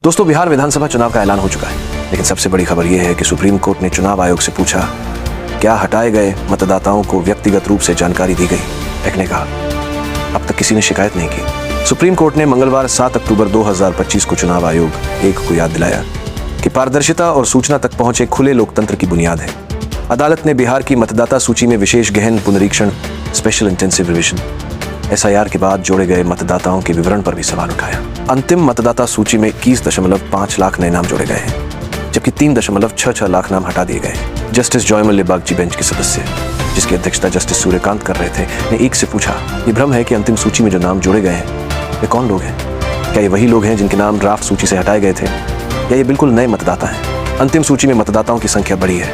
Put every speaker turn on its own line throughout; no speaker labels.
दोस्तों, बिहार विधानसभा चुनाव का ऐलान हो चुका है, लेकिन सबसे बड़ी खबर यह है कि सुप्रीम कोर्ट ने चुनाव आयोग से पूछा क्या हटाए गए मतदाताओं को व्यक्तिगत रूप से जानकारी दी गई। एक ने कहा अब तक किसी ने शिकायत नहीं की। सुप्रीम कोर्ट ने मंगलवार 7 अक्टूबर 2025 को चुनाव आयोग एक को याद दिलाया कि पारदर्शिता और सूचना तक पहुंचे खुले लोकतंत्र की बुनियाद है। अदालत ने बिहार की मतदाता सूची में विशेष गहन पुनरीक्षण स्पेशल इंटेंसिव रिवीजन SIR के बाद जोड़े गए मतदाताओं के विवरण पर भी सवाल उठाया। अंतिम मतदाता सूची में 21.5 लाख नए नाम जोड़े गए हैं, जबकि 3.66 लाख नाम हटा दिए गए। जस्टिस जॉयमल्य बागची बेंच के सदस्य, जिसकी अध्यक्षता जस्टिस सूर्यकांत कर रहे थे, ने एक से पूछा ये भ्रम है कि अंतिम सूची में जो नाम जोड़े गए हैं वे कौन लोग हैं? क्या ये वही लोग हैं जिनके नाम ड्राफ्ट सूची से हटाए गए थे, या ये बिल्कुल नए मतदाता हैं? अंतिम सूची में मतदाताओं की संख्या बढ़ी है।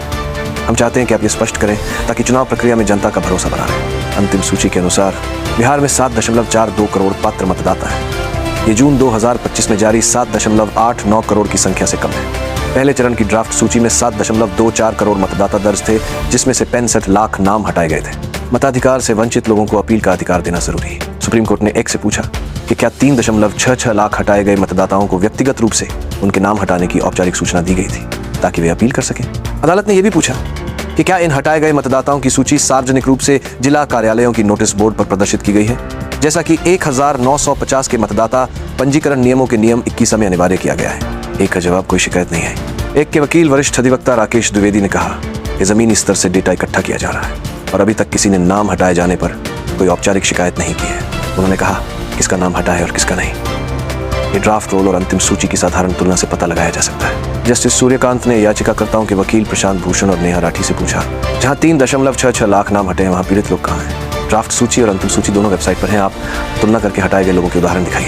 हम चाहते हैं कि आप ये स्पष्ट करें ताकि चुनाव प्रक्रिया में जनता का भरोसा बना रहे। अंतिम सूची के अनुसार बिहार में 7.42 करोड़ पात्र मतदाता हैं। ये जून 2025 में जारी 7.89 करोड़ की संख्या से कम है। पहले चरण की ड्राफ्ट सूची में 7.24 करोड़ मतदाता दर्ज थे, जिसमें से 65 लाख नाम हटाए गए थे। मताधिकार से वंचित लोगों को अपील का अधिकार देना जरूरी है। सुप्रीम कोर्ट ने एक से पूछा कि क्या 3.66 लाख हटाए गए मतदाताओं को व्यक्तिगत रूप से उनके नाम हटाने की औपचारिक सूचना दी गई थी ताकि वे अपील कर सकें। अदालत ने यह भी पूछा कि क्या इन हटाए गए मतदाताओं की सूची सार्वजनिक रूप से जिला कार्यालयों की नोटिस बोर्ड पर प्रदर्शित की गई है, जैसा कि 1950 के मतदाता पंजीकरण नियमों के नियम 21 में अनिवार्य किया गया है। एक का जवाब कोई शिकायत नहीं है। एक के वकील वरिष्ठ अधिवक्ता राकेश द्विवेदी ने कहा कि जमीनी स्तर से डेटा इकट्ठा किया जा रहा है और अभी तक किसी ने नाम हटाए जाने पर कोई औपचारिक शिकायत नहीं की है। उन्होंने कहा किसका नाम हटा है और किसका नहीं, ये ड्राफ्ट रोल और अंतिम सूची की साधारण तुलना से पता लगाया जा सकता है। जस्टिस सूर्यकांत ने याचिकाकर्ताओं के वकील प्रशांत भूषण और नेहा राठी से पूछा जहां 3.66 लाख नाम हटे हैं, वहां पीड़ित लोग कहां हैं? ड्राफ्ट सूची और अंतिम सूची दोनों वेबसाइट पर हैं। आप तुलना करके हटाए गए लोगों के उदाहरण दिखाइए।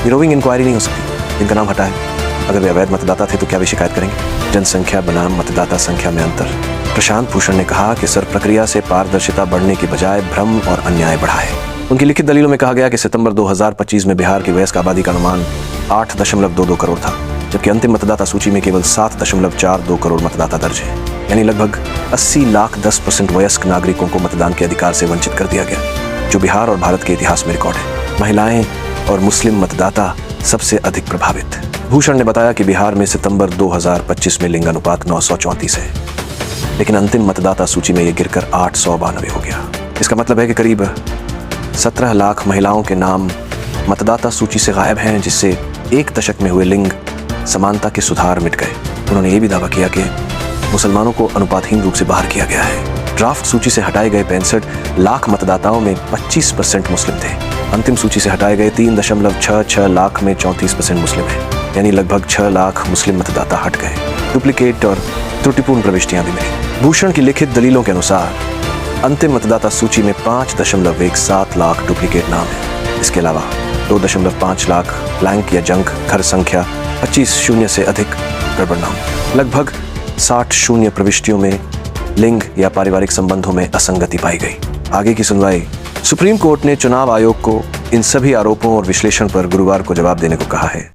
ये रोविंग इंक्वायरी नहीं हो सकती। जिनका नाम हटा है, अगर वे अवैध मतदाता थे तो क्या वे शिकायत करेंगे? जनसंख्या बनाम मतदाता संख्या में अंतर। प्रशांत भूषण ने कहा कि सर प्रक्रिया से पारदर्शिता बढ़ने की बजाय भ्रम और अन्याय बढ़ा है। उनकी लिखित दलीलों में कहा गया कि सितंबर 2025 में बिहार की वयस्क आबादी का अनुमान 8.22 करोड़ था, जबकि अंतिम मतदाता सूची में केवल 7.42 करोड़ मतदाता दर्ज है। यानी लगभग 80 लाख 10% वयस्क नागरिकों को मतदान के अधिकार से वंचित कर दिया गया, जो बिहार और भारत के इतिहास में रिकॉर्ड है। महिलाएं और मुस्लिम मतदाता सबसे अधिक प्रभावित। भूषण ने बताया कि बिहार में सितंबर 2025 में लिंग अनुपात 934 है, लेकिन अंतिम मतदाता सूची में यह गिरकर 892 हो गया। इसका मतलब है कि करीब 17 लाख महिलाओं के नाम मतदाता सूची से गायब हैं, जिससे एक दशक में हुए लिंग समानता के सुधार मिट गए। उन्होंने ये भी दावा किया कि मुसलमानों को अनुपातहीन रूप से बाहर किया गया है। ड्राफ्ट सूची से हटाए गए 65 लाख मतदाताओं में 25% मुस्लिम थे। अंतिम सूची से हटाए गए 3.66 लाख में 34% मुस्लिम हैं, यानी लगभग 6 लाख मुस्लिम मतदाता हट गए। डुप्लीकेट और त्रुटिपूर्ण प्रविष्टियां भी मिली। भूषण की लिखित दलीलों के अनुसार अंतिम मतदाता सूची में 5.17 लाख डुप्लीकेट नाम है। इसके अलावा 2.5 लाख ब्लैंक या जंक, घर संख्या 25 शून्य से अधिक गड़बड़ नाम। लगभग 60 शून्य प्रविष्टियों में लिंग या पारिवारिक संबंधों में असंगति पाई गई। आगे की सुनवाई। सुप्रीम कोर्ट ने चुनाव आयोग को इन सभी आरोपों और विश्लेषण पर गुरुवार को जवाब देने को कहा है।